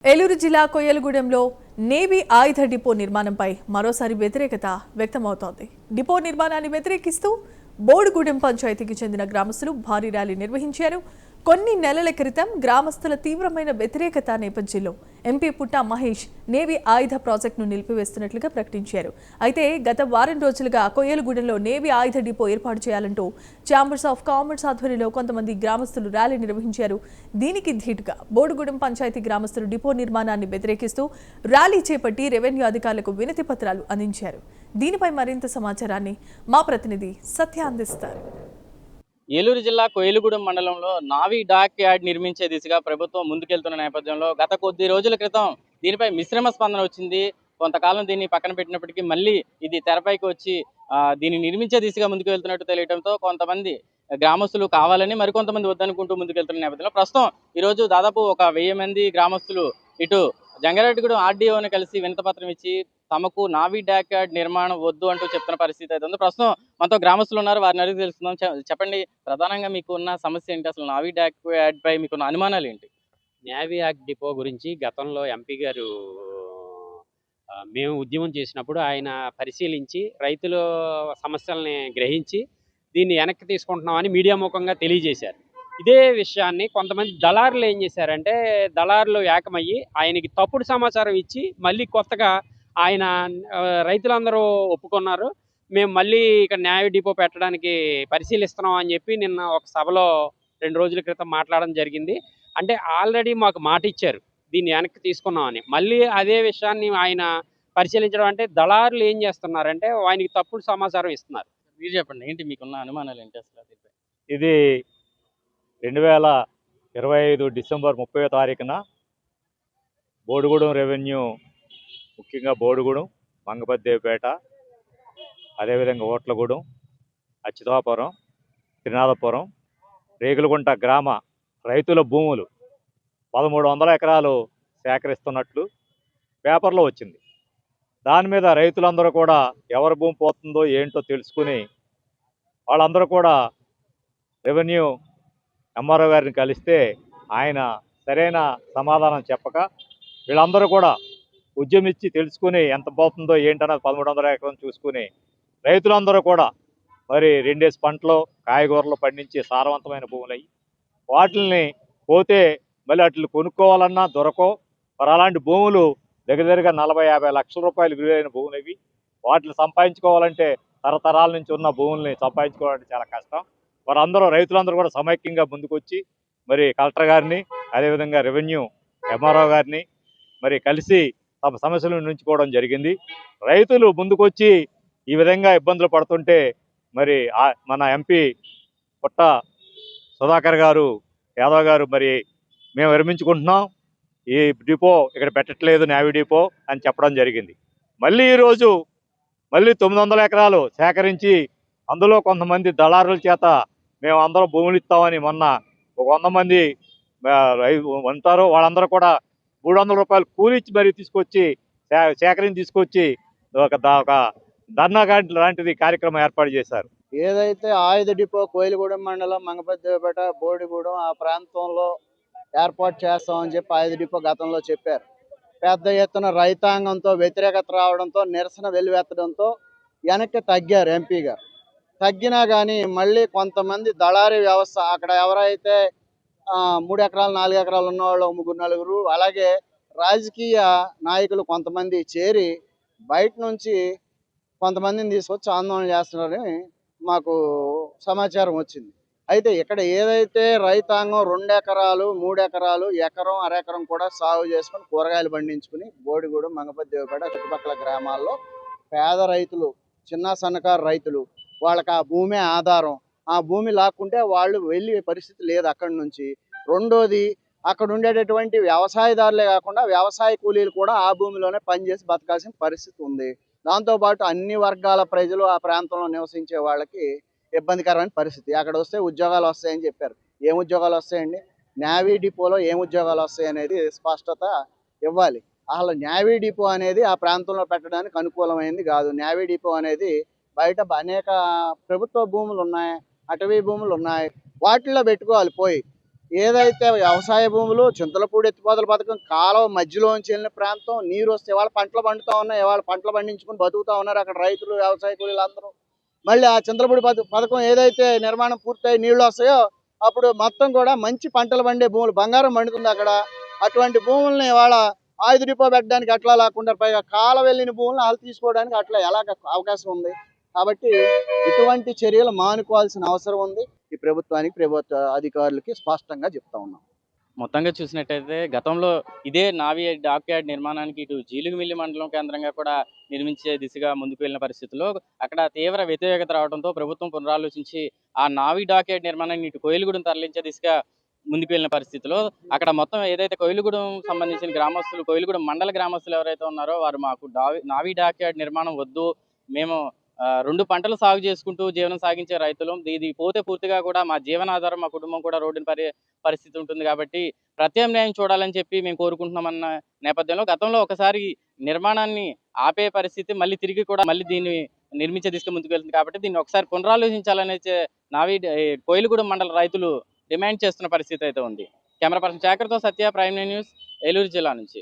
ఏలూరు జిల్లా కొయ్యలగూడెంలో నేవీ ఆయుధ డిపో నిర్మాణంపై మరోసారి వ్యతిరేకత వ్యక్తమవుతోంది. డిపో నిర్మాణాన్ని వ్యతిరేకిస్తూ బోడుగూడెం పంచాయతీకి చెందిన గ్రామస్తులు భారీ ర్యాలీ నిర్వహించారు. కొన్ని నెలల క్రితం గ్రామస్తుల తీవ్రమైన వ్యతిరేకత నేపథ్యంలో ఎంపీ పుట్ట మహేష్ నేవీ ఆయుధ ప్రాజెక్టును నిలిపివేస్తున్నట్లుగా ప్రకటించారు. అయితే గత వారం రోజులుగా కొయ్యలగూడెంలో నేవీ ఆయుధ డిపో ఏర్పాటు చేయాలంటూ ఛాంబర్స్ ఆఫ్ కామర్స్ ఆధ్వర్యంలో కొంతమంది గ్రామస్తులు ర్యాలీ నిర్వహించారు. దీనికి ధీటుగా బోడుగూడెం పంచాయతీ గ్రామస్తులు డిపో నిర్మాణాన్ని వ్యతిరేకిస్తూ ర్యాలీ చేపట్టి రెవెన్యూ అధికారులకు వినతి పత్రాలు అందించారు. దీనిపై మరింత సమాచారాన్ని మా ప్రతినిధి సత్య అందిస్తారు. ఏలూరు జిల్లా కొయ్యలగూడెం మండలంలో నావీ డాక్ యార్డ్ నిర్మించే దిశగా ప్రభుత్వం ముందుకెళ్తున్న నేపథ్యంలో గత కొద్ది రోజుల క్రితం దీనిపై మిశ్రమ స్పందన వచ్చింది. కొంతకాలం దీన్ని పక్కన పెట్టినప్పటికీ మళ్ళీ ఇది తెరపైకి వచ్చి దీన్ని నిర్మించే దిశగా ముందుకు వెళ్తున్నట్టు తెలియడంతో కొంతమంది గ్రామస్తులు కావాలని మరికొంతమంది వద్దనుకుంటూ ముందుకెళ్తున్న నేపథ్యంలో ప్రస్తుతం ఈరోజు దాదాపు ఒక 1000 మంది గ్రామస్తులు ఇటు జంగారెడ్డిగూడెం ఆర్డీఓని కలిసి వినతిపత్రం ఇచ్చి తమకు నావీ డాక్ యార్డ్ నిర్మాణం వద్దు అంటూ చెప్తున్న పరిస్థితి అయితే ఉంది. ప్రస్తుతం మనతో గ్రామస్తులు ఉన్నారు, వారిని అడిగి తెలుసుకుందాం. చెప్పండి, ప్రధానంగా మీకు ఉన్న సమస్య ఏంటి? అసలు నావీ డాక్ యార్డ్ పై మీకున్న అనుమానాలు ఏంటి? నేవీ యాక్ట్ డిపో గురించి గతంలో ఎంపీ గారు మేము ఉద్యమం చేసినప్పుడు ఆయన పరిశీలించి రైతుల సమస్యల్ని గ్రహించి దీన్ని వెనక్కి తీసుకుంటున్నామని మీడియా ముఖంగా తెలియజేశారు. ఇదే విషయాన్ని కొంతమంది దళారులు ఏం చేశారంటే దళారులు ఏకమయ్యి ఆయనకి తప్పుడు సమాచారం ఇచ్చి మళ్ళీ కొత్తగా ఆయన రైతులందరూ ఒప్పుకున్నారు. మేము మళ్ళీ ఇక్కడ నేవీ డిపో పెట్టడానికి పరిశీలిస్తున్నాం అని చెప్పి నిన్న ఒక సభలో 2 రోజుల క్రితం మాట్లాడడం జరిగింది. అంటే ఆల్రెడీ మాకు మాట ఇచ్చారు దీన్ని వెనక్కి తీసుకున్నామని. మళ్ళీ అదే విషయాన్ని ఆయన పరిశీలించడం అంటే దళారులు ఏం చేస్తున్నారంటే ఆయనకి తప్పుడు సమాచారం ఇస్తున్నారు. మీరు చెప్పండి, ఏంటి మీకున్న అనుమానాలు ఏంటి అసలు? ఇది 2025 డిసెంబర్ 30వ తారీఖున బోడుగూడెం రెవెన్యూ, ముఖ్యంగా బోడుగూడెం, మంగపద్దేవిపేట, అదేవిధంగా ఓట్లగూడెం, అచ్యుతాపురం, త్రినాథపురం, రేగులగుంట గ్రామ రైతుల భూములు 1300 ఎకరాలు సేకరిస్తున్నట్లు పేపర్లో వచ్చింది. దాని మీద రైతులందరూ కూడా ఎవరి భూమి పోతుందో ఏంటో తెలుసుకుని వాళ్ళందరూ కూడా రెవెన్యూ ఎంఆర్ఓ గారిని కలిస్తే ఆయన సరైన సమాధానం చెప్పక వీళ్ళందరూ కూడా ఉద్యమించి తెలుసుకుని ఎంత పోతుందో ఏంటన్నది 1300 ఎకరం చూసుకుని రైతులందరూ కూడా మరి 2 పంటలు కాయగూరలు పండించి సారవంతమైన భూములు అయ్యి వాటిని పోతే మళ్ళీ వాటిని కొనుక్కోవాలన్నా దొరకవు. మరి అలాంటి భూములు దగ్గరగా 40-50 లక్షల రూపాయలు విలువైన భూములు ఇవి. వాటిని సంపాదించుకోవాలంటే తరతరాల నుంచి ఉన్న భూముల్ని సంపాదించుకోవాలంటే చాలా కష్టం. వారందరూ రైతులందరూ కూడా సమైక్యంగా ముందుకొచ్చి మరి కలెక్టర్ గారిని, అదేవిధంగా రెవెన్యూ ఎంఆర్ఓ గారిని మరి కలిసి తమ సమస్యలను నుంచుకోవడం జరిగింది. రైతులు ముందుకొచ్చి ఈ విధంగా ఇబ్బందులు పడుతుంటే మరి మన ఎంపీ పుట్ట సుధాకర్ గారు, యాదవ్ గారు మరి మేము విరమించుకుంటున్నాం, ఈ డిపో ఇక్కడ పెట్టట్లేదు నేవీ డిపో అని చెప్పడం జరిగింది. మళ్ళీ ఈరోజు మళ్ళీ 900 ఎకరాలు సేకరించి అందులో కొంతమంది దళారుల చేత మేము అందరం భూములు ఇస్తామని మొన్న ఒక 100 మంది ఉంటారు, వాళ్ళందరూ కూడా 300 రూపాయలు కూలిచ్చి మరీ తీసుకొచ్చి సేకరించి తీసుకొచ్చి ఒక ధర్నా లాంటిది కార్యక్రమం ఏర్పాటు చేశారు. ఏదైతే ఆయుధ డిపో కోయిలగూడెం మండలం, మంగపద్దేవిపేట, బోడిగూడెం ఆ ప్రాంతంలో ఏర్పాటు చేస్తామని చెప్పి ఆయుధ డిపో గతంలో చెప్పారు. పెద్ద ఎత్తున రైతాంగంతో వ్యతిరేకత రావడంతో, నిరసన వెల్లువెత్తడంతో వెనక్కి తగ్గారు ఎంపీ గారు. తగ్గినా కానీ మళ్ళీ కొంతమంది దళారీ వ్యవస్థ, అక్కడ ఎవరైతే 3 ఎకరాలు 4 ఎకరాలు ఉన్నవాళ్ళు 3-4, అలాగే రాజకీయ నాయకులు కొంతమంది చేరి బయట నుంచి కొంతమందిని తీసుకొచ్చి ఆందోళన చేస్తున్నారని మాకు సమాచారం వచ్చింది. అయితే ఇక్కడ ఏదైతే రైతాంగం 2 ఎకరాలు 3 ఎకరాలు, ఎకరం అరెకరం కూడా సాగు చేసుకుని కూరగాయలు పండించుకుని బోడిగూడెం, మంగపద్దేవిపేట చుట్టుపక్కల గ్రామాల్లో పేద రైతులు, చిన్న సన్నకారు రైతులు, వాళ్ళకి ఆ భూమే ఆధారం. ఆ భూమి లాక్కుంటే వాళ్ళు వెళ్ళే పరిస్థితి లేదు అక్కడి నుంచి. రెండోది, అక్కడ ఉండేటటువంటి వ్యవసాయదారులే కాకుండా వ్యవసాయ కూలీలు కూడా ఆ భూమిలోనే పనిచేసి బతకాల్సిన పరిస్థితి ఉంది. దాంతోపాటు అన్ని వర్గాల ప్రజలు ఆ ప్రాంతంలో నివసించే వాళ్ళకి ఇబ్బందికరమైన పరిస్థితి. అక్కడ వస్తే ఉద్యోగాలు వస్తాయని చెప్పారు. ఏం ఉద్యోగాలు వస్తాయండి? నేవీ డిపోలో ఏం ఉద్యోగాలు వస్తాయి అనేది స్పష్టత ఇవ్వాలి. అసలు నేవీ డిపో అనేది ఆ ప్రాంతంలో పెట్టడానికి అనుకూలమైంది కాదు. నేవీ డిపో అనేది బయట అనేక ప్రభుత్వ భూములు ఉన్నాయి, అటవీ భూములు ఉన్నాయి, వాటిల్లో పెట్టుకోవాలి పోయి. ఏదైతే వ్యవసాయ భూములు చింతలపూడి ఎత్తిపోతల పథకం కాలువ మధ్యలోంచి వెళ్ళిన ప్రాంతం, నీరు వస్తే ఇవాళ పంటలు పండుతా ఉన్నాయి, ఇవాళ పంటలు పండించుకుని బతుకుతా ఉన్నారు అక్కడ రైతులు, వ్యవసాయ కూలీలు అందరూ. మళ్ళీ ఆ చింతలపూడి పథకం ఏదైతే నిర్మాణం పూర్తయి నీళ్లు వస్తాయో అప్పుడు మొత్తం కూడా మంచి పంటలు పండే భూములు, బంగారం పండుతుంది అక్కడ. అటువంటి భూముల్ని ఇవాళ ఆయుధ డిపో పెట్టడానికి అట్లా లేకుండా పైగా కాలువ వెళ్ళిన భూములను వాళ్ళు తీసుకోవడానికి అట్లా ఎలాగ అవకాశం ఉంది. కాబట్టి ఇటువంటి చర్యలు మానుకోవాల్సిన అవసరం ఉంది. ఈ ప్రభుత్వానికి, ప్రభుత్వ అధికారులకి స్పష్టంగా చెప్తా ఉన్నాం. మొత్తంగా చూసినట్టయితే గతంలో ఇదే నావీ డాక్ యార్డ్ నిర్మాణానికి ఇటు జీలుగుమిల్లి మండలం కేంద్రంగా కూడా నిర్మించే దిశగా ముందుకు వెళ్ళిన పరిస్థితుల్లో అక్కడ తీవ్ర వ్యతిరేకత రావడంతో ప్రభుత్వం పునరాలోచించి ఆ నావీ డాక్ యార్డ్ నిర్మాణాన్ని ఇటు కోయిలగూడెం తరలించే దిశగా ముందుకు వెళ్ళిన పరిస్థితిలో అక్కడ మొత్తం ఏదైతే కోయిలగూడెం సంబంధించిన గ్రామస్తులు, కోయిలగూడెం మండల గ్రామస్తులు ఎవరైతే ఉన్నారో వారు మాకు నావీ డాక్ యార్డ్ నిర్మాణం వద్దు, మేము 2 పంటలు సాగు చేసుకుంటూ జీవనం సాగించే రైతులం, ఇది పోతే పూర్తిగా కూడా మా జీవనాధారం, మా కుటుంబం కూడా రోడ్డున పరిస్థితి ఉంటుంది కాబట్టి ప్రత్యామ్నాయం చూడాలని చెప్పి మేము కోరుకుంటున్నామన్న నేపథ్యంలో గతంలో ఒకసారి నిర్మాణాన్ని ఆపే పరిస్థితి మళ్ళీ తిరిగి కూడా మళ్ళీ దీన్ని నిర్మించే దిశగా ముందుకు వెళ్తుంది కాబట్టి దీన్ని ఒకసారి పునరాలోచించాలనే కోయిలగూడెం మండల రైతులు డిమాండ్ చేస్తున్న పరిస్థితి అయితే ఉంది. కెమెరా పర్సన్ శేఖర్తో సత్య, ప్రైమ్ న్యూస్, ఏలూరు జిల్లా నుంచి.